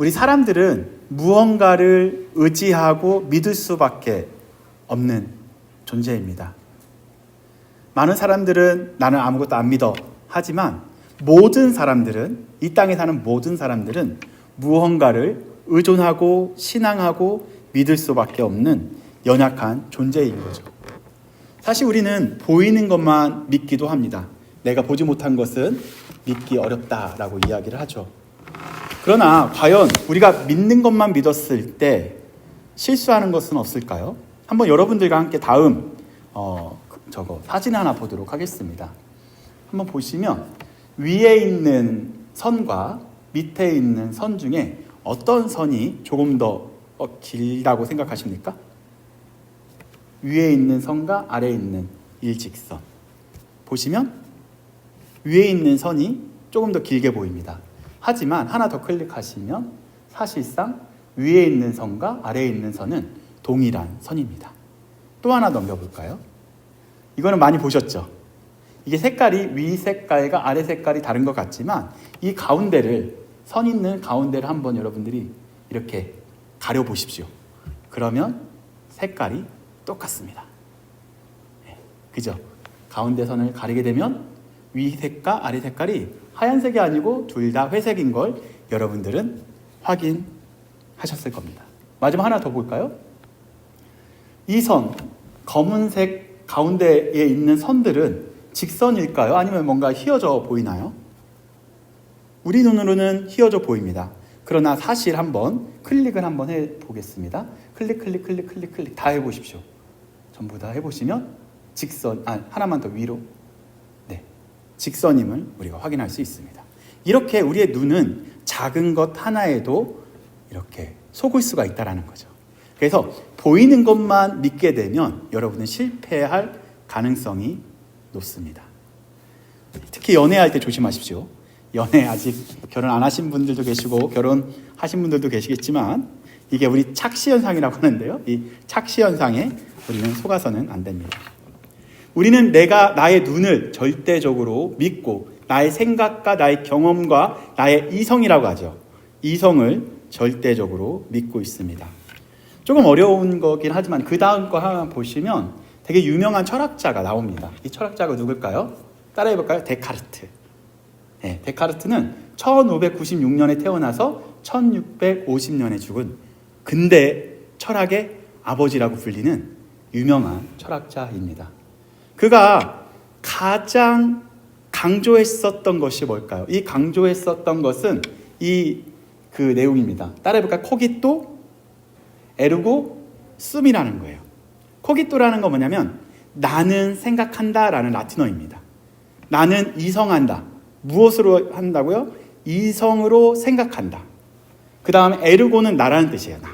우리 사람들은 무언가를 의지하고 믿을 수밖에 없는 존재입니다. 많은 사람들은 나는 아무것도 안 믿어 하지만 모든 사람들은, 이 땅에 사는 모든 사람들은 무언가를 의존하고 신앙하고 믿을 수밖에 없는 연약한 존재인 거죠. 사실 우리는 보이는 것만 믿기도 합니다. 내가 보지 못한 것은 믿기 어렵다라고 이야기를 하죠. 그러나 과연 우리가 믿는 것만 믿었을 때 실수하는 것은 없을까요? 한번 여러분들과 함께 다음 사진 하나 보도록 하겠습니다. 한번 보시면 위에 있는 선과 밑에 있는 선 중에 어떤 선이 조금 더 길다고 생각하십니까? 위에 있는 선과 아래에 있는 일직선. 보시면 위에 있는 선이 조금 더 길게 보입니다. 하지만 하나 더 클릭하시면 사실상 위에 있는 선과 아래에 있는 선은 동일한 선입니다. 또 하나 넘겨볼까요? 이거는 많이 보셨죠? 이게 색깔이 위 색깔과 아래 색깔이 다른 것 같지만 이 가운데를, 선 있는 가운데를 한번 여러분들이 이렇게 가려보십시오. 그러면 색깔이 똑같습니다. 그죠? 가운데 선을 가리게 되면 위 색과 아래 색깔이 하얀색이 아니고 둘 다 회색인 걸 여러분들은 확인하셨을 겁니다. 마지막 하나 더 볼까요? 이 선, 검은색 가운데에 있는 선들은 직선일까요? 아니면 뭔가 휘어져 보이나요? 우리 눈으로는 휘어져 보입니다. 그러나 사실 한번 클릭을 한번 해보겠습니다. 클릭 다 해보십시오. 전부 다 해보시면 직선, 하나만 더 위로, 직선임을 우리가 확인할 수 있습니다. 이렇게 우리의 눈은 작은 것 하나에도 이렇게 속을 수가 있다는 거죠. 그래서 보이는 것만 믿게 되면 여러분은 실패할 가능성이 높습니다. 특히 연애할 때 조심하십시오. 연애 아직 결혼 안 하신 분들도 계시고 결혼하신 분들도 계시겠지만 이게 우리 착시현상이라고 하는데요. 이 착시현상에 우리는 속아서는 안 됩니다. 우리는 나의 눈을 절대적으로 믿고 나의 생각과 나의 경험과 나의 이성이라고 하죠. 이성을 절대적으로 믿고 있습니다. 조금 어려운 거긴 하지만 그 다음 거 하나 보시면 되게 유명한 철학자가 나옵니다. 이 철학자가 누굴까요? 따라해볼까요? 데카르트. 데카르트는 1596년에 태어나서 1650년에 죽은 근대 철학의 아버지라고 불리는 유명한 철학자입니다. 그가 가장 강조했었던 것이 뭘까요? 이 강조했었던 것은 그 내용입니다. 따라해볼까요? 코기또, 에르고, 숨이라는 거예요. 코기또라는 건 뭐냐면 나는 생각한다라는 라틴어입니다. 나는 이성한다. 무엇으로 한다고요? 이성으로 생각한다. 그 다음에 에르고는 나라는 뜻이에요. 나.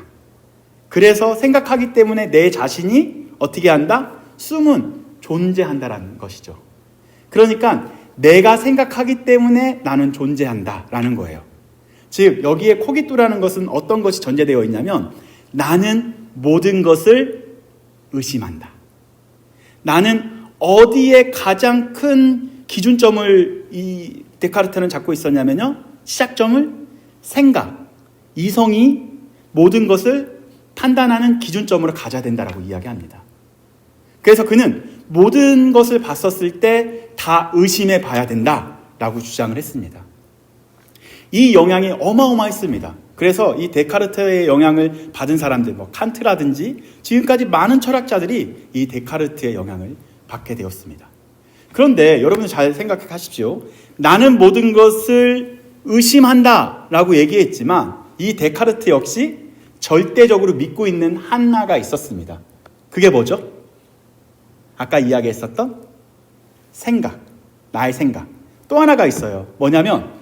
그래서 생각하기 때문에 내 자신이 어떻게 한다? 숨은 존재한다라는 것이죠. 그러니까 내가 생각하기 때문에 나는 존재한다라는 거예요. 즉 여기에 코기또라는 것은 어떤 것이 전제되어 있냐면 나는 모든 것을 의심한다. 나는 어디에 가장 큰 기준점을 이 데카르트는 잡고 있었냐면요. 시작점을 생각, 이성이 모든 것을 판단하는 기준점으로 가져야 된다라고 이야기합니다. 그래서 그는 모든 것을 봤었을 때 다 의심해 봐야 된다라고 주장을 했습니다. 이 영향이 어마어마했습니다. 그래서 이 데카르트의 영향을 받은 사람들, 칸트라든지 지금까지 많은 철학자들이 이 데카르트의 영향을 받게 되었습니다. 그런데 여러분 잘 생각하십시오. 나는 모든 것을 의심한다라고 얘기했지만 이 데카르트 역시 절대적으로 믿고 있는 하나가 있었습니다. 그게 뭐죠? 아까 이야기했었던 생각, 나의 생각. 또 하나가 있어요. 뭐냐면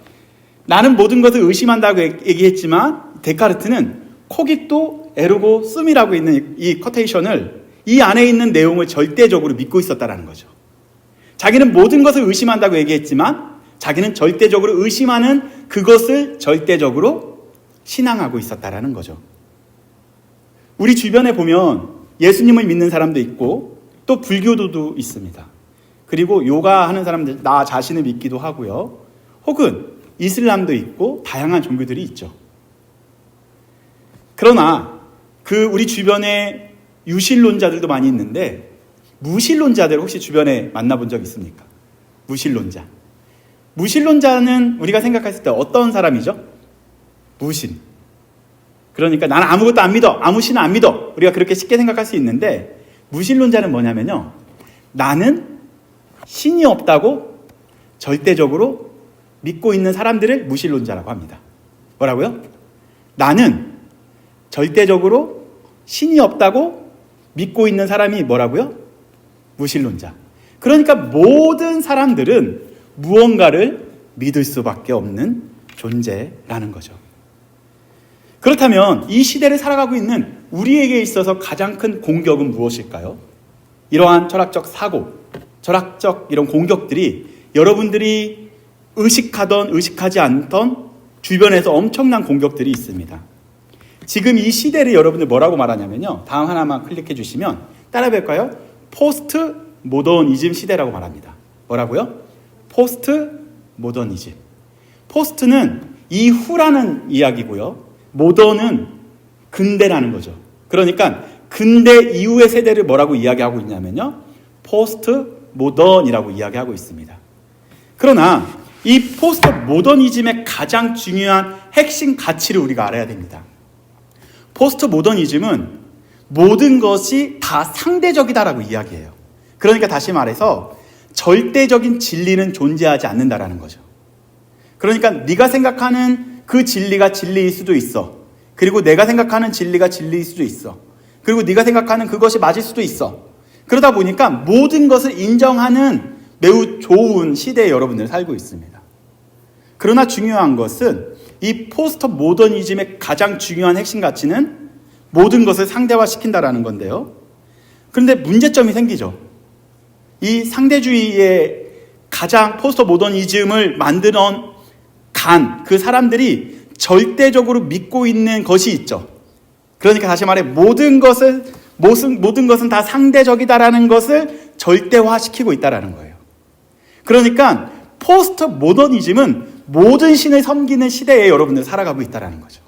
나는 모든 것을 의심한다고 얘기했지만 데카르트는 코기또, 에르고, 숨이라고 있는 이 커테이션을 이 안에 있는 내용을 절대적으로 믿고 있었다는 거죠. 자기는 모든 것을 의심한다고 얘기했지만 자기는 절대적으로 의심하는 그것을 절대적으로 신앙하고 있었다는 거죠. 우리 주변에 보면 예수님을 믿는 사람도 있고 또 불교도도 있습니다. 그리고 요가 하는 사람들, 나 자신을 믿기도 하고요. 혹은 이슬람도 있고 다양한 종교들이 있죠. 그러나 우리 주변에 유실론자들도 많이 있는데 무신론자들 혹시 주변에 만나본 적 있습니까? 무신론자. 무신론자는 우리가 생각했을 때 어떤 사람이죠? 무신. 그러니까 나는 아무것도 안 믿어. 아무 신은 안 믿어. 우리가 그렇게 쉽게 생각할 수 있는데 무신론자는 뭐냐면요. 나는 신이 없다고 절대적으로 믿고 있는 사람들을 무신론자라고 합니다. 뭐라고요? 나는 절대적으로 신이 없다고 믿고 있는 사람이 뭐라고요? 무신론자. 그러니까 모든 사람들은 무언가를 믿을 수밖에 없는 존재라는 거죠. 그렇다면 이 시대를 살아가고 있는 우리에게 있어서 가장 큰 공격은 무엇일까요? 이러한 철학적 사고, 철학적 이런 공격들이 여러분들이 의식하던 의식하지 않던 주변에서 엄청난 공격들이 있습니다. 지금 이 시대를 여러분들 뭐라고 말하냐면요. 다음 하나만 클릭해 주시면 따라 볼까요? 포스트 모더니즘 시대라고 말합니다. 뭐라고요? 포스트 모더니즘. 포스트는 이후라는 이야기고요. 모던은 근대라는 거죠. 그러니까 근대 이후의 세대를 뭐라고 이야기하고 있냐면요. 포스트 모던이라고 이야기하고 있습니다. 그러나 이 포스트 모더니즘의 가장 중요한 핵심 가치를 우리가 알아야 됩니다. 포스트 모더니즘은 모든 것이 다 상대적이다라고 이야기해요. 그러니까 다시 말해서 절대적인 진리는 존재하지 않는다라는 거죠. 그러니까 네가 생각하는 그 진리가 진리일 수도 있어. 그리고 내가 생각하는 진리가 진리일 수도 있어. 그리고 네가 생각하는 그것이 맞을 수도 있어. 그러다 보니까 모든 것을 인정하는 매우 좋은 시대에 여러분들 살고 있습니다. 그러나 중요한 것은 이 포스트 모더니즘의 가장 중요한 핵심 가치는 모든 것을 상대화시킨다라는 건데요. 그런데 문제점이 생기죠. 이 상대주의의 가장 포스트 모더니즘을 만들어 간 그 사람들이 절대적으로 믿고 있는 것이 있죠. 그러니까 다시 말해 모든 것은 다 상대적이다라는 것을 절대화시키고 있다라는 거예요. 그러니까 포스트 모더니즘은 모든 신을 섬기는 시대에 여러분들 살아가고 있다라는 거죠.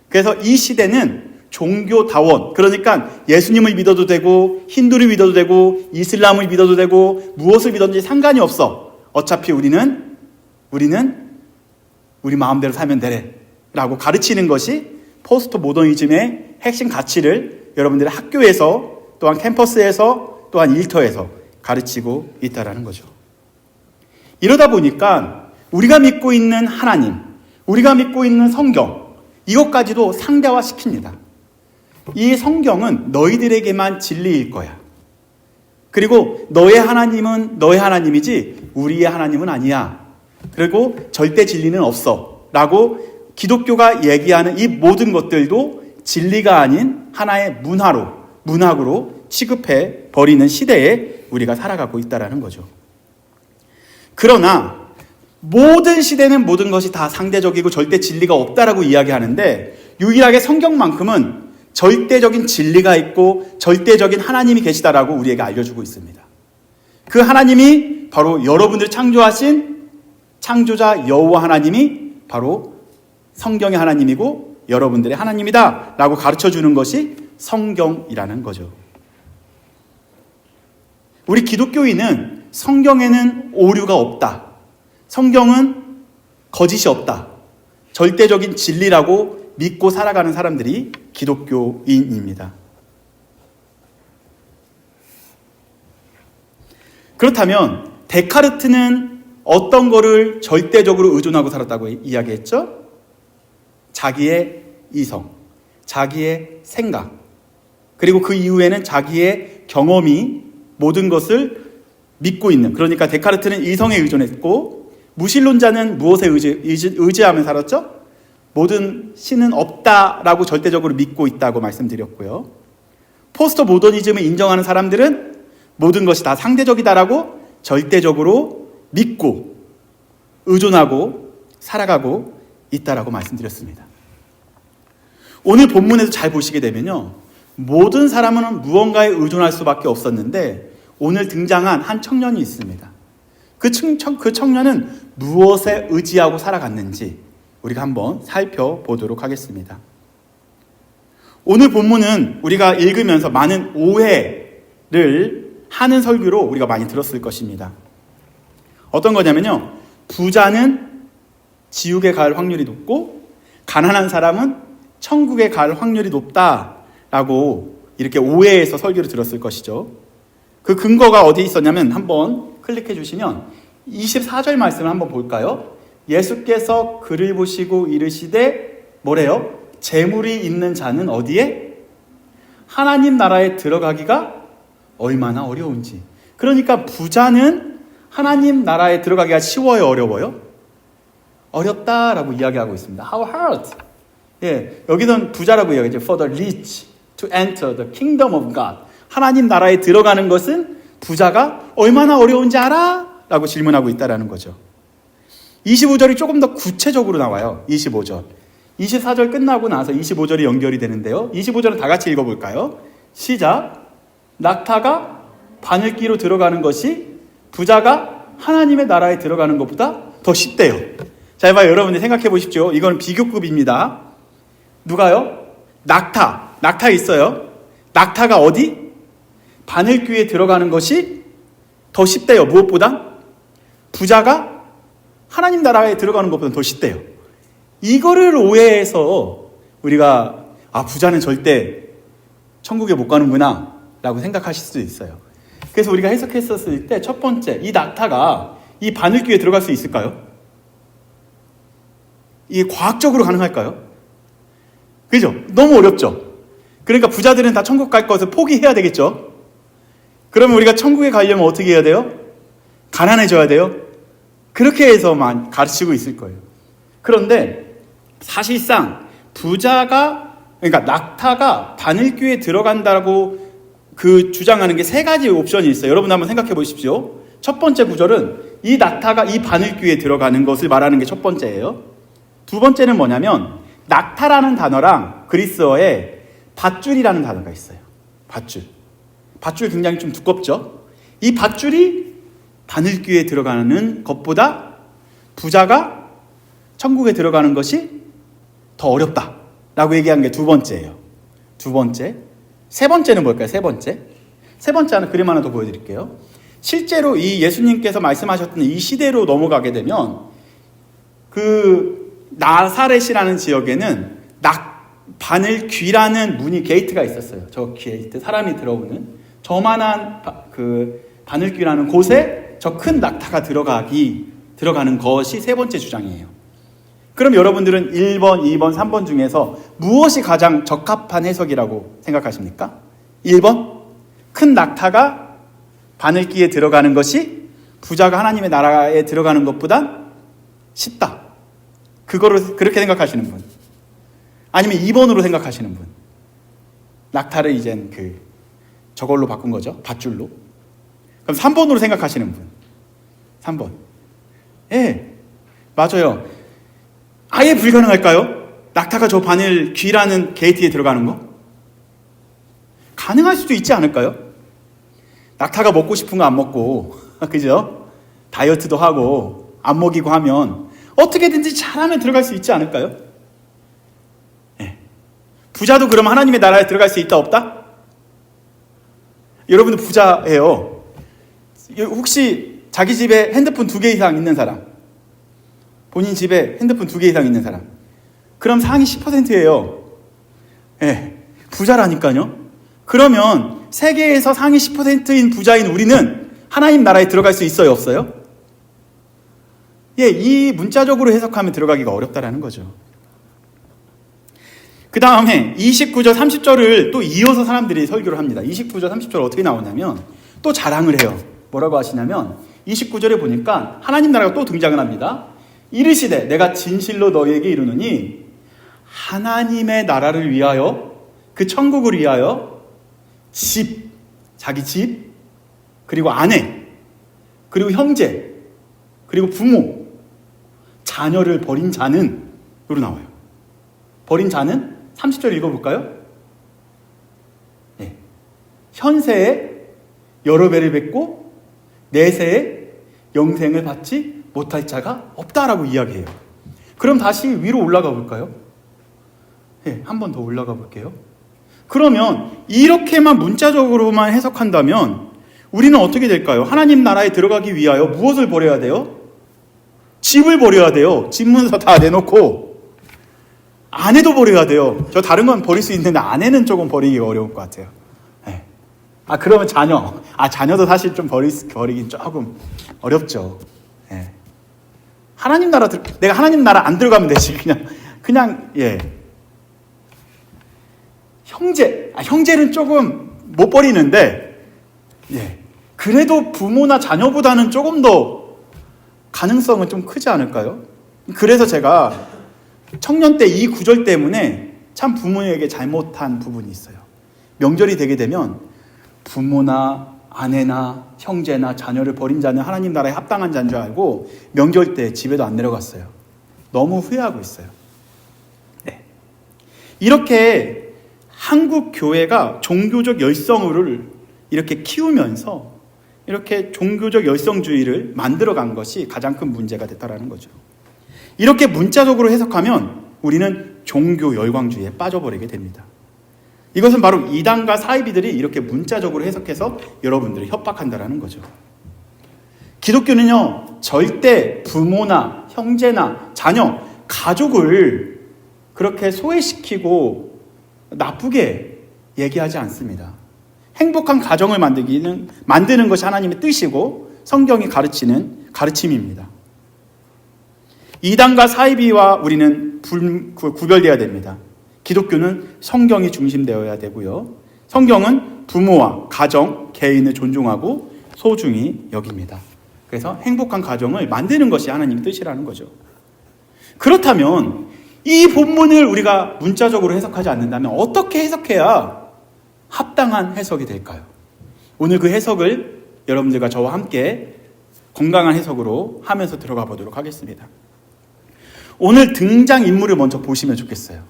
그래서 이 시대는 종교다원, 그러니까 예수님을 믿어도 되고 힌두를 믿어도 되고 이슬람을 믿어도 되고 무엇을 믿었는지 상관이 없어. 어차피 우리는 우리 마음대로 살면 되래 라고 가르치는 것이 포스트 모더니즘의 핵심 가치를 여러분들의 학교에서 또한 캠퍼스에서 또한 일터에서 가르치고 있다는 거죠. 이러다 보니까 우리가 믿고 있는 하나님, 우리가 믿고 있는 성경, 이것까지도 상대화시킵니다. 이 성경은 너희들에게만 진리일 거야. 그리고 너의 하나님은 너의 하나님이지 우리의 하나님은 아니야. 그리고 절대 진리는 없어. 라고 기독교가 얘기하는 이 모든 것들도 진리가 아닌 하나의 문학으로 취급해 버리는 시대에 우리가 살아가고 있다는 거죠. 그러나 모든 시대는 모든 것이 다 상대적이고 절대 진리가 없다라고 이야기하는데 유일하게 성경만큼은 절대적인 진리가 있고 절대적인 하나님이 계시다라고 우리에게 알려주고 있습니다. 그 하나님이 바로 여러분들 창조하신 창조자 여호와 하나님이 바로 성경의 하나님이고 여러분들의 하나님이다 라고 가르쳐주는 것이 성경이라는 거죠. 우리 기독교인은 성경에는 오류가 없다. 성경은 거짓이 없다. 절대적인 진리라고 믿고 살아가는 사람들이 기독교인입니다. 그렇다면 데카르트는 어떤 거를 절대적으로 의존하고 살았다고 이야기했죠? 자기의 이성, 자기의 생각, 그리고 그 이후에는 자기의 경험이 모든 것을 믿고 있는, 그러니까 데카르트는 이성에 의존했고 무신론자는 무엇에 의지하며 살았죠? 모든 신은 없다라고 절대적으로 믿고 있다고 말씀드렸고요. 포스트 모더니즘을 인정하는 사람들은 모든 것이 다 상대적이다라고 절대적으로 믿고 의존하고 살아가고 있다라고 말씀드렸습니다. 오늘 본문에서 잘 보시게 되면요, 모든 사람은 무언가에 의존할 수밖에 없었는데 오늘 등장한 한 청년이 있습니다. 그 청년은 무엇에 의지하고 살아갔는지 우리가 한번 살펴보도록 하겠습니다. 오늘 본문은 우리가 읽으면서 많은 오해를 하는 설교로 우리가 많이 들었을 것입니다. 어떤 거냐면요, 부자는 지옥에 갈 확률이 높고 가난한 사람은 천국에 갈 확률이 높다라고 이렇게 오해해서 설교를 들었을 것이죠. 그 근거가 어디 있었냐면 한번 클릭해 주시면 24절 말씀을 한번 볼까요? 예수께서 그를 보시고 이르시되 뭐래요? 재물이 있는 자는 어디에? 하나님 나라에 들어가기가 얼마나 어려운지. 그러니까 부자는 하나님 나라에 들어가기가 쉬워요, 어려워요? 어렵다라고 이야기하고 있습니다. How hard? 예, 여기는 부자라고 이야기하죠. For the rich to enter the kingdom of God. 하나님 나라에 들어가는 것은 부자가 얼마나 어려운지 알아? 라고 질문하고 있다는 거죠. 25절이 조금 더 구체적으로 나와요. 25절. 24절 끝나고 나서 25절이 연결이 되는데요. 25절은 다 같이 읽어볼까요? 시작. 낙타가 바늘귀로 들어가는 것이 부자가 하나님의 나라에 들어가는 것보다 더 쉽대요. 자, 이봐요. 여러분들 생각해 보십시오. 이건 비교급입니다. 누가요? 낙타 있어요. 낙타가 어디? 바늘귀에 들어가는 것이 더 쉽대요. 무엇보다? 부자가 하나님 나라에 들어가는 것보다 더 쉽대요. 이거를 오해해서 우리가 부자는 절대 천국에 못 가는구나 라고 생각하실 수도 있어요. 그래서 우리가 해석했었을 때 첫 번째, 이 낙타가 이 바늘귀에 들어갈 수 있을까요? 이게 과학적으로 가능할까요? 그죠? 너무 어렵죠? 그러니까 부자들은 다 천국 갈 것을 포기해야 되겠죠? 그러면 우리가 천국에 가려면 어떻게 해야 돼요? 가난해져야 돼요? 그렇게 해서만 가르치고 있을 거예요. 그런데 사실상 그러니까 낙타가 바늘귀에 들어간다고 그 주장하는 게 세 가지 옵션이 있어요. 여러분 한번 생각해 보십시오. 첫 번째 구절은 이 낙타가 이 바늘귀에 들어가는 것을 말하는 게 첫 번째예요. 두 번째는 뭐냐면 낙타라는 단어랑 그리스어에 밧줄이라는 단어가 있어요. 밧줄 굉장히 좀 두껍죠. 이 밧줄이 바늘귀에 들어가는 것보다 부자가 천국에 들어가는 것이 더 어렵다라고 얘기한 게 두 번째예요. 두 번째. 세 번째는 뭘까요? 세 번째 하나 그림 하나 더 보여드릴게요. 실제로 이 예수님께서 말씀하셨던 이 시대로 넘어가게 되면 그 나사렛이라는 지역에는 바늘귀라는 문이 게이트가 있었어요. 저 게이트, 사람이 들어오는 저만한 그 바늘귀라는 곳에 저 큰 낙타가 들어가는 것이 세 번째 주장이에요. 그럼 여러분들은 1번, 2번, 3번 중에서 무엇이 가장 적합한 해석이라고 생각하십니까? 1번, 큰 낙타가 바늘귀에 들어가는 것이 부자가 하나님의 나라에 들어가는 것보다 쉽다. 그거를 그렇게 생각하시는 분. 아니면 2번으로 생각하시는 분. 낙타를 이젠 저걸로 바꾼 거죠. 밧줄로. 그럼 3번으로 생각하시는 분. 3번. 예, 맞아요. 아예 불가능할까요? 낙타가 저 바늘귀라는 게이트에 들어가는 거? 가능할 수도 있지 않을까요? 낙타가 먹고 싶은 거 안 먹고, 그죠? 다이어트도 하고, 안 먹이고 하면 어떻게든지 잘하면 들어갈 수 있지 않을까요? 네. 부자도 그럼 하나님의 나라에 들어갈 수 있다, 없다? 여러분도 부자예요. 혹시 자기 집에 핸드폰 2개 이상 있는 사람? 본인 집에 핸드폰 2개 이상 있는 사람? 그럼 상위 10%예요. 네. 부자라니까요. 그러면 세계에서 상위 10%인 부자인 우리는 하나님 나라에 들어갈 수 있어요, 없어요? 예, 이 문자적으로 해석하면 들어가기가 어렵다라는 거죠. 그 다음에 29절, 30절을 또 이어서 사람들이 설교를 합니다. 29절, 30절 어떻게 나오냐면 또 자랑을 해요. 뭐라고 하시냐면 29절에 보니까 하나님 나라가 또 등장을 합니다. 이르시되 내가 진실로 너희에게 이르노니 하나님의 나라를 위하여 그 천국을 위하여 자기 집, 그리고 아내, 그리고 형제, 그리고 부모, 자녀를 버린 자는 으로 나와요. 버린 자는 30절 읽어볼까요? 네. 현세에 여러 배를 뵙고 내세에 영생을 받지 못할 자가 없다라고 이야기해요. 그럼 다시 위로 올라가 볼까요? 네, 한 번 더 올라가 볼게요. 그러면 이렇게만 문자적으로만 해석한다면 우리는 어떻게 될까요? 하나님 나라에 들어가기 위하여 무엇을 버려야 돼요? 집을 버려야 돼요. 집 문서 다 내놓고 아내도 버려야 돼요. 저 다른 건 버릴 수 있는데 아내는 조금 버리기 어려울 것 같아요. 네. 그러면 자녀. 자녀도 사실 좀 버리긴 조금 어렵죠. 네. 하나님 나라 내가 하나님 나라 안 들어가면 되지. 그냥 예. 형제는 조금 못 버리는데, 예. 그래도 부모나 자녀보다는 조금 더 가능성은 좀 크지 않을까요? 그래서 제가 청년 때 이 구절 때문에 참 부모에게 잘못한 부분이 있어요. 명절이 되게 되면 부모나 아내나 형제나 자녀를 버린 자는 하나님 나라에 합당한 자인 줄 알고 명절 때 집에도 안 내려갔어요. 너무 후회하고 있어요. 네. 이렇게 한국 교회가 종교적 열성을 이렇게 키우면서 이렇게 종교적 열성주의를 만들어간 것이 가장 큰 문제가 됐다라는 거죠. 이렇게 문자적으로 해석하면 우리는 종교 열광주의에 빠져버리게 됩니다. 이것은 바로 이단과 사이비들이 이렇게 문자적으로 해석해서 여러분들을 협박한다라는 거죠. 기독교는요, 절대 부모나 형제나 자녀, 가족을 그렇게 소외시키고 나쁘게 얘기하지 않습니다. 행복한 가정을 만드는 것이 하나님의 뜻이고 성경이 가르치는 가르침입니다. 이단과 사이비와 우리는 구별되어야 됩니다. 기독교는 성경이 중심되어야 되고요. 성경은 부모와 가정, 개인을 존중하고 소중히 여깁니다. 그래서 행복한 가정을 만드는 것이 하나님의 뜻이라는 거죠. 그렇다면 이 본문을 우리가 문자적으로 해석하지 않는다면 어떻게 해석해야 합당한 해석이 될까요? 오늘 그 해석을 여러분들과 저와 함께 건강한 해석으로 하면서 들어가 보도록 하겠습니다. 오늘 등장인물을 먼저 보시면 좋겠어요.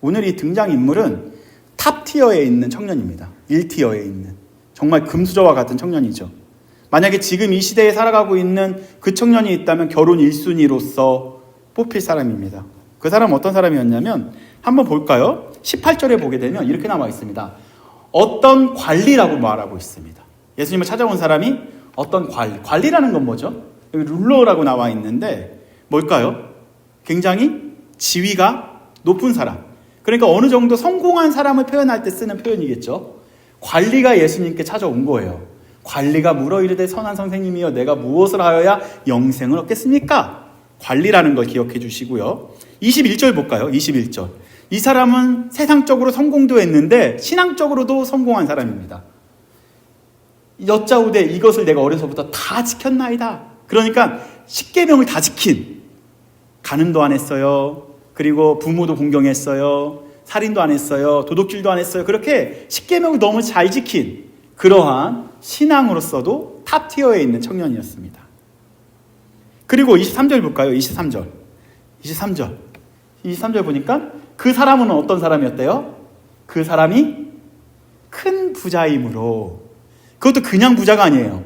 오늘 이 등장인물은 탑티어에 있는 청년입니다. 1티어에 있는 정말 금수저와 같은 청년이죠. 만약에 지금 이 시대에 살아가고 있는 그 청년이 있다면 결혼 1순위로서 뽑힐 사람입니다. 그 사람은 어떤 사람이었냐면 한번 볼까요? 18절에 보게 되면 이렇게 나와 있습니다. 어떤 관리라고 말하고 있습니다. 예수님을 찾아온 사람이 어떤 관리라는 건 뭐죠? 여기 룰러라고 나와 있는데 뭘까요? 굉장히 지위가 높은 사람. 그러니까 어느 정도 성공한 사람을 표현할 때 쓰는 표현이겠죠. 관리가 예수님께 찾아온 거예요. 관리가 물어 이르되 선한 선생님이여 내가 무엇을 하여야 영생을 얻겠습니까? 관리라는 걸 기억해 주시고요. 21절 볼까요? 21절. 이 사람은 세상적으로 성공도 했는데 신앙적으로도 성공한 사람입니다. 여짜오되 이것을 내가 어려서부터 다 지켰나이다. 그러니까 십계명을 다 지킨, 간음도 안 했어요. 그리고 부모도 공경했어요. 살인도 안 했어요. 도둑질도 안 했어요. 그렇게 십계명을 너무 잘 지킨 그러한 신앙으로서도 탑티어에 있는 청년이었습니다. 그리고 23절 볼까요? 23절 보니까 그 사람은 어떤 사람이었대요? 그 사람이 큰 부자이므로, 그것도 그냥 부자가 아니에요.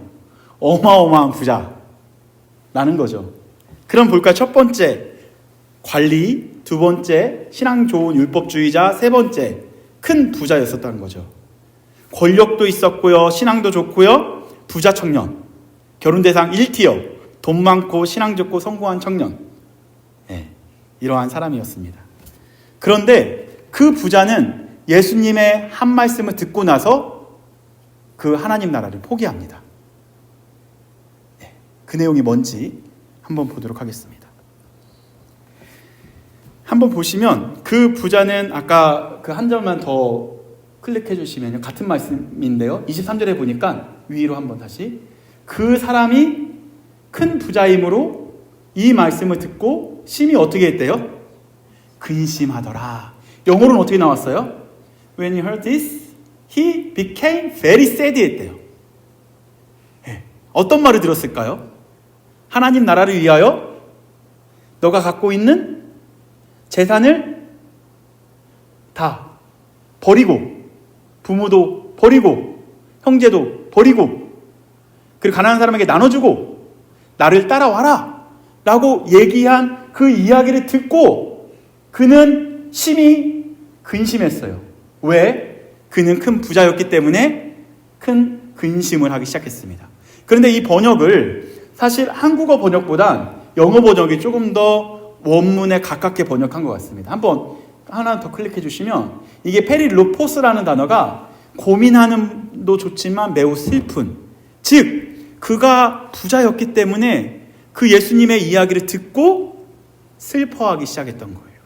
어마어마한 부자라는 거죠. 그럼 볼까요? 첫 번째, 관리. 두 번째, 신앙 좋은 율법주의자. 세 번째, 큰 부자였었다는 거죠. 권력도 있었고요. 신앙도 좋고요. 부자 청년. 결혼 대상 1티어. 돈 많고 신앙 좋고 성공한 청년. 네, 이러한 사람이었습니다. 그런데 그 부자는 예수님의 한 말씀을 듣고 나서 그 하나님 나라를 포기합니다. 네, 그 내용이 뭔지 한번 보도록 하겠습니다. 한번 보시면 그 부자는 아까 그 한 점만 더 클릭해 주시면 같은 말씀인데요. 23절에 보니까 위로 한번 다시, 그 사람이 큰 부자이므로 이 말씀을 듣고 심히 어떻게 했대요? 근심하더라. 영어로는 어떻게 나왔어요? When he heard this, he became very sad 했대요. 네. 어떤 말을 들었을까요? 하나님 나라를 위하여 너가 갖고 있는 재산을 다 버리고, 부모도 버리고, 형제도 버리고, 그리고 가난한 사람에게 나눠주고 나를 따라와라 라고 얘기한 그 이야기를 듣고 그는 심히 근심했어요. 왜? 그는 큰 부자였기 때문에 큰 근심을 하기 시작했습니다. 그런데 이 번역을 사실 한국어 번역보단 영어 번역이 조금 더 원문에 가깝게 번역한 것 같습니다. 한번 하나 더 클릭해 주시면 이게 페리로포스라는 단어가 고민하는도 좋지만 매우 슬픈, 즉 그가 부자였기 때문에 그 예수님의 이야기를 듣고 슬퍼하기 시작했던 거예요.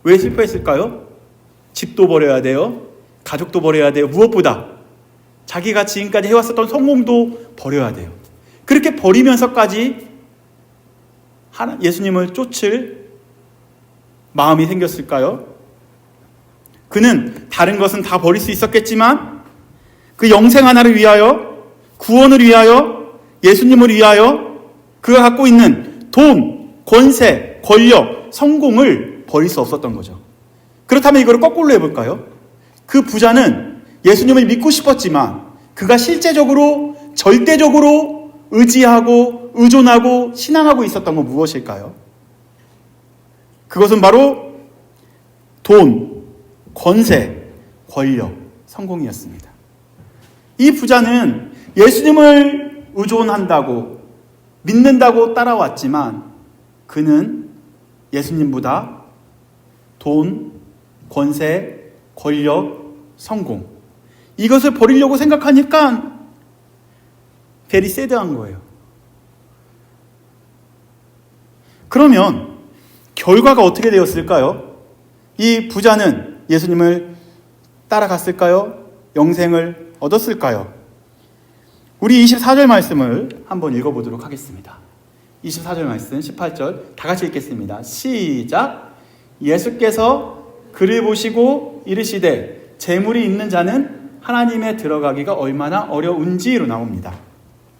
왜 슬퍼했을까요? 집도 버려야 돼요. 가족도 버려야 돼요. 무엇보다 자기가 지금까지 해왔었던 성공도 버려야 돼요. 그렇게 버리면서까지 예수님을 쫓을 마음이 생겼을까요? 그는 다른 것은 다 버릴 수 있었겠지만 그 영생 하나를 위하여, 구원을 위하여, 예수님을 위하여 그가 갖고 있는 돈, 권세, 권력, 성공을 버릴 수 없었던 거죠. 그렇다면 이걸 거꾸로 해볼까요? 그 부자는 예수님을 믿고 싶었지만 그가 실제적으로 절대적으로 의지하고 의존하고 신앙하고 있었던 건 무엇일까요? 그것은 바로 돈, 권세, 권력, 성공이었습니다. 이 부자는 예수님을 의존한다고 믿는다고 따라왔지만 그는 예수님보다 돈, 권세, 권력, 성공 이것을 버리려고 생각하니까 very sad한 거예요. 그러면 결과가 어떻게 되었을까요? 이 부자는 예수님을 따라갔을까요? 영생을 얻었을까요? 우리 24절 말씀을 한번 읽어보도록 하겠습니다. 24절 말씀 18절 다 같이 읽겠습니다. 시작. 예수께서 그를 보시고 이르시되 재물이 있는 자는 하나님에 들어가기가 얼마나 어려운지로 나옵니다.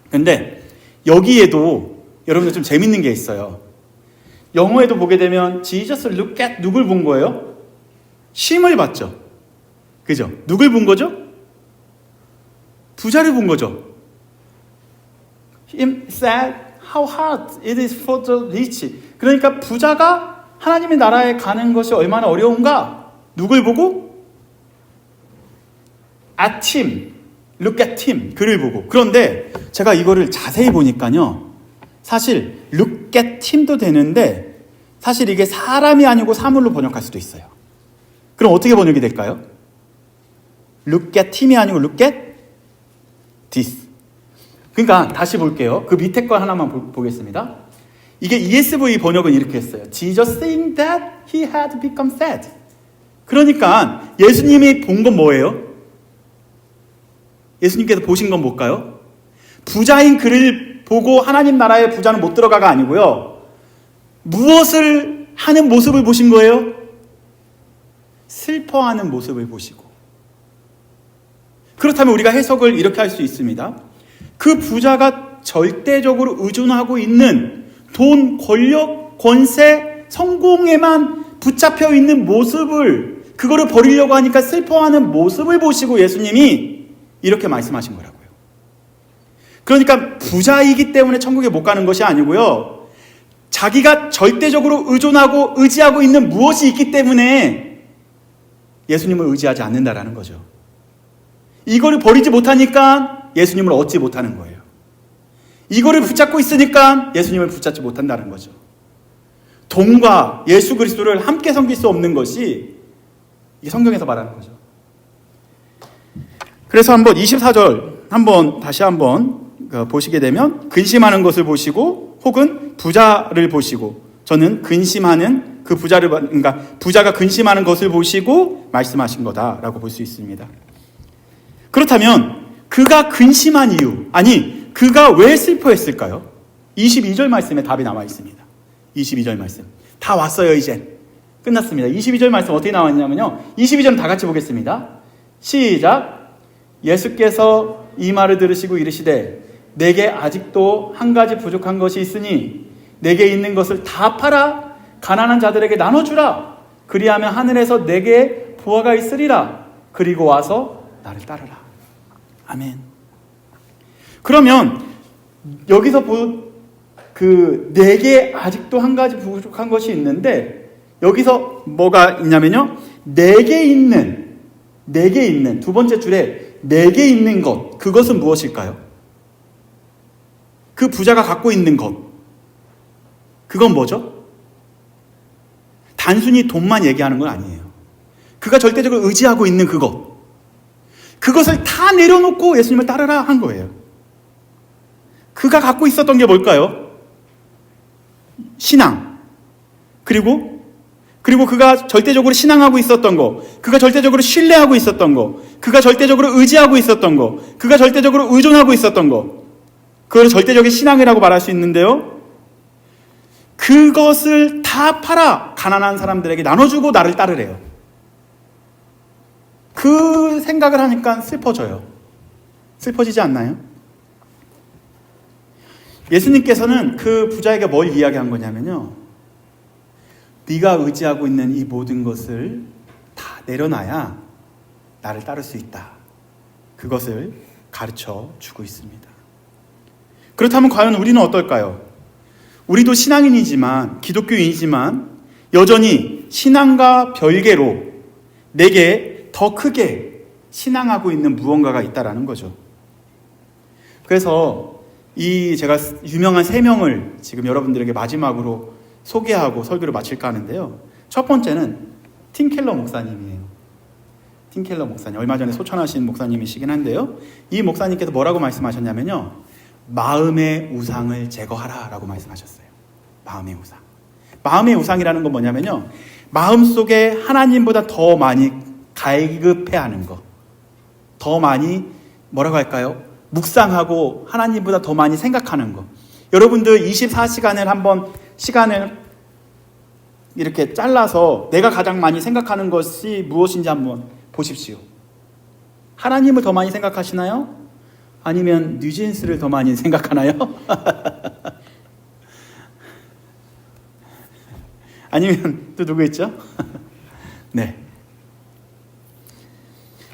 근데 여기에도 여러분들 좀 재밌는 게 있어요. 영어에도 보게 되면 Jesus look at 누굴 본 거예요? 쉼을 봤죠. 그죠? 누굴 본 거죠? 부자를 본 거죠. Him said how hard it is for the rich. 그러니까 부자가 하나님의 나라에 가는 것이 얼마나 어려운가? 누굴 보고? At him. Look at him. 그를 보고. 그런데 제가 이거를 자세히 보니까요. 사실 look at him도 되는데 사실 이게 사람이 아니고 사물로 번역할 수도 있어요. 그럼 어떻게 번역이 될까요? look at him이 아니고 look at this. 그러니까 다시 볼게요. 그 밑에 거 하나만 보겠습니다. 이게 ESV 번역은 이렇게 했어요. Jesus seeing that he had become sad. 그러니까 예수님이 본 건 뭐예요? 예수님께서 보신 건 뭘까요? 부자인 그를 보고 하나님 나라의 부자는 못 들어가가 아니고요. 무엇을 하는 모습을 보신 거예요? 슬퍼하는 모습을 보시고. 그렇다면 우리가 해석을 이렇게 할 수 있습니다. 그 부자가 절대적으로 의존하고 있는 돈, 권력, 권세, 성공에만 붙잡혀 있는 모습을 그거를 버리려고 하니까 슬퍼하는 모습을 보시고 예수님이 이렇게 말씀하신 거라고요. 그러니까 부자이기 때문에 천국에 못 가는 것이 아니고요. 자기가 절대적으로 의존하고 의지하고 있는 무엇이 있기 때문에 예수님을 의지하지 않는다라는 거죠. 이거를 버리지 못하니까 예수님을 얻지 못하는 거예요. 이거를 붙잡고 있으니까 예수님을 붙잡지 못한다는 거죠. 돈과 예수 그리스도를 함께 섬길 수 없는 것이 이게 성경에서 말하는 거죠. 그래서 한번 24절 다시 한번 보시게 되면 근심하는 것을 보시고 혹은 부자를 보시고 저는 근심하는 그 부자를 그러니까 부자가 근심하는 것을 보시고 말씀하신 거다라고 볼 수 있습니다. 그렇다면 그가 근심한 이유, 아니 그가 왜 슬퍼했을까요? 22절 말씀에 답이 나와 있습니다. 22절 말씀. 다 왔어요, 이젠. 끝났습니다. 22절 말씀 어떻게 나왔냐면요. 22절 다 같이 보겠습니다. 시작. 예수께서 이 말을 들으시고 이르시되 내게 아직도 한 가지 부족한 것이 있으니 내게 있는 것을 다 팔아 가난한 자들에게 나눠주라. 그리하면 하늘에서 내게 보화가 있으리라. 그리고 와서 나를 따르라. 아멘. 그러면 여기서 내게 아직도 한 가지 부족한 것이 있는데 여기서 뭐가 있냐면요. 내게 있는 내게 있는, 두 번째 줄에 내게 있는 것, 그것은 무엇일까요? 그 부자가 갖고 있는 것, 그건 뭐죠? 단순히 돈만 얘기하는 건 아니에요. 그가 절대적으로 의지하고 있는 그것을 다 내려놓고 예수님을 따르라 한 거예요. 그가 갖고 있었던 게 뭘까요? 신앙. 그리고 그가 절대적으로 신앙하고 있었던 거, 그가 절대적으로 신뢰하고 있었던 거, 그가 절대적으로 의지하고 있었던 거, 그가 절대적으로 의존하고 있었던 거, 그걸 절대적인 신앙이라고 말할 수 있는데요. 그것을 다 팔아 가난한 사람들에게 나눠주고 나를 따르래요. 그 생각을 하니까 슬퍼져요. 슬퍼지지 않나요? 예수님께서는 그 부자에게 뭘 이야기한 거냐면요. 네가 의지하고 있는 이 모든 것을 다 내려놔야 나를 따를 수 있다. 그것을 가르쳐 주고 있습니다. 그렇다면 과연 우리는 어떨까요? 우리도 신앙인이지만, 기독교인이지만 여전히 신앙과 별개로 내게 더 크게 신앙하고 있는 무언가가 있다라는 거죠. 그래서 제가 유명한 3명을 지금 여러분들에게 마지막으로 소개하고 설교를 마칠까 하는데요. 첫 번째는 팀 켈러 목사님이에요. 팀 켈러 목사님. 얼마 전에 소천하신 목사님이시긴 한데요. 이 목사님께서 뭐라고 말씀하셨냐면요. 마음의 우상을 제거하라 라고 말씀하셨어요. 마음의 우상. 마음의 우상이라는 건 뭐냐면요. 마음속에 하나님보다 더 많이 갈급해야 하는 거. 더 많이 뭐라고 할까요? 묵상하고 하나님보다 더 많이 생각하는 거. 여러분들 24시간을 한번 시간을 이렇게 잘라서 내가 가장 많이 생각하는 것이 무엇인지 한번 보십시오. 하나님을 더 많이 생각하시나요? 아니면 뉴진스를 더 많이 생각하나요? 아니면 또 누구 있죠? 네.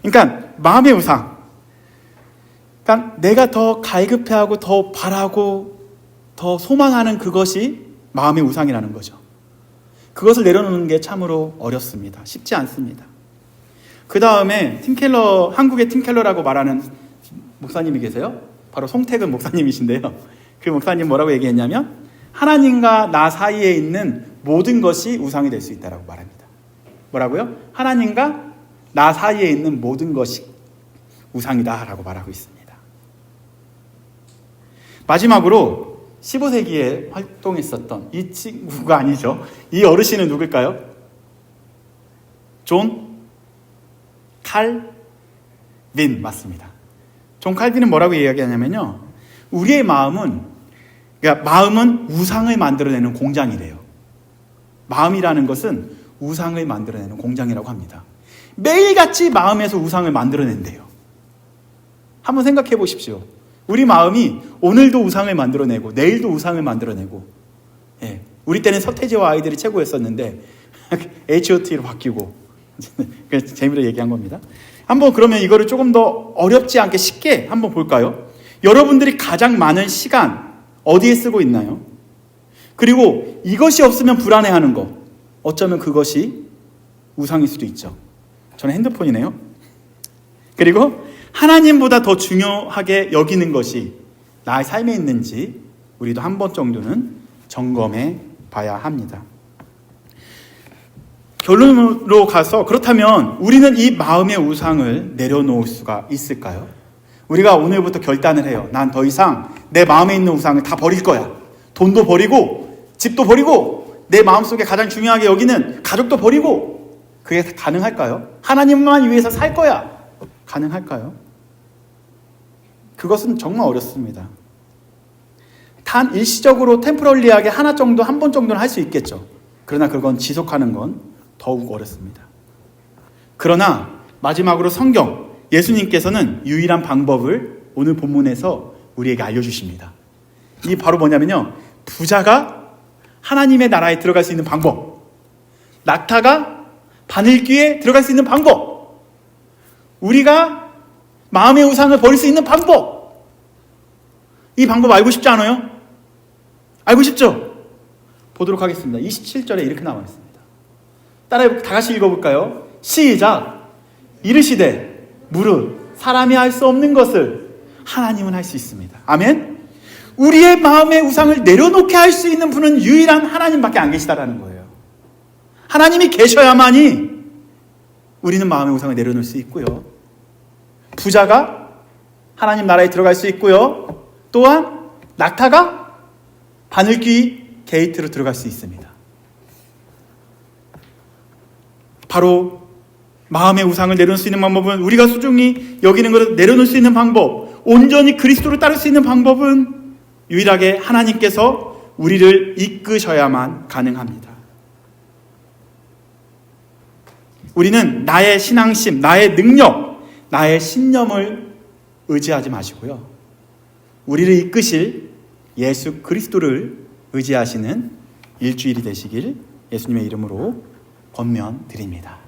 그러니까 마음의 우상. 그러니까 내가 더 갈급해하고 더 바라고 더 소망하는 그것이 마음의 우상이라는 거죠. 그것을 내려놓는 게 참으로 어렵습니다. 쉽지 않습니다. 그 다음에 팀켈러, 한국의 팀켈러라고 말하는 목사님이 계세요. 바로 송태근 목사님이신데요. 그 목사님 뭐라고 얘기했냐면 하나님과 나 사이에 있는 모든 것이 우상이 될 수 있다고 말합니다. 뭐라고요? 하나님과 나 사이에 있는 모든 것이 우상이다라고 말하고 있습니다. 마지막으로 15세기에 활동했었던 이 친구가 아니죠. 이 어르신은 누굴까요? 존 칼빈 맞습니다. 존 칼빈은 뭐라고 이야기하냐면요. 우리의 마음은 우상을 만들어내는 공장이래요. 마음이라는 것은 우상을 만들어내는 공장이라고 합니다. 매일같이 마음에서 우상을 만들어낸대요. 한번 생각해 보십시오. 우리 마음이 오늘도 우상을 만들어내고 내일도 우상을 만들어내고, 예, 우리 때는 서태지와 아이들이 최고였었는데 H.O.T로 바뀌고 그래서 재미로 얘기한 겁니다. 한번 그러면 이거를 조금 더 어렵지 않게 쉽게 한번 볼까요? 여러분들이 가장 많은 시간 어디에 쓰고 있나요? 그리고 이것이 없으면 불안해하는 거, 어쩌면 그것이 우상일 수도 있죠. 저는 핸드폰이네요. 그리고 하나님보다 더 중요하게 여기는 것이 나의 삶에 있는지 우리도 한 번 정도는 점검해 봐야 합니다. 결론으로 가서 그렇다면 우리는 이 마음의 우상을 내려놓을 수가 있을까요? 우리가 오늘부터 결단을 해요. 난 더 이상 내 마음에 있는 우상을 다 버릴 거야. 돈도 버리고 집도 버리고 내 마음속에 가장 중요하게 여기는 가족도 버리고. 그게 가능할까요? 하나님만 위해서 살 거야. 가능할까요? 그것은 정말 어렵습니다. 단 일시적으로 템포럴리하게 한 번 정도는 할 수 있겠죠. 그러나 그건 지속하는 건 더욱 어렵습니다. 그러나 마지막으로 성경, 예수님께서는 유일한 방법을 오늘 본문에서 우리에게 알려주십니다. 이 바로 뭐냐면요. 부자가 하나님의 나라에 들어갈 수 있는 방법, 낙타가 바늘귀에 들어갈 수 있는 방법, 우리가 마음의 우상을 버릴 수 있는 방법. 이 방법 알고 싶지 않아요? 알고 싶죠? 보도록 하겠습니다. 27절에 이렇게 나와 있습니다. 다 같이 읽어볼까요? 시작! 이르시되 무릇 사람이 할 수 없는 것을 하나님은 할 수 있습니다. 아멘. 우리의 마음의 우상을 내려놓게 할 수 있는 분은 유일한 하나님밖에 안 계시다라는 거예요. 하나님이 계셔야만이 우리는 마음의 우상을 내려놓을 수 있고요. 부자가 하나님 나라에 들어갈 수 있고요. 또한 낙타가 바늘귀 게이트로 들어갈 수 있습니다. 바로 마음의 우상을 내려놓을 수 있는 방법은, 우리가 소중히 여기는 것을 내려놓을 수 있는 방법, 온전히 그리스도를 따를 수 있는 방법은 유일하게 하나님께서 우리를 이끄셔야만 가능합니다. 우리는 나의 신앙심, 나의 능력, 나의 신념을 의지하지 마시고요. 우리를 이끄실 예수 그리스도를 의지하시는 일주일이 되시길 예수님의 이름으로 권면드립니다.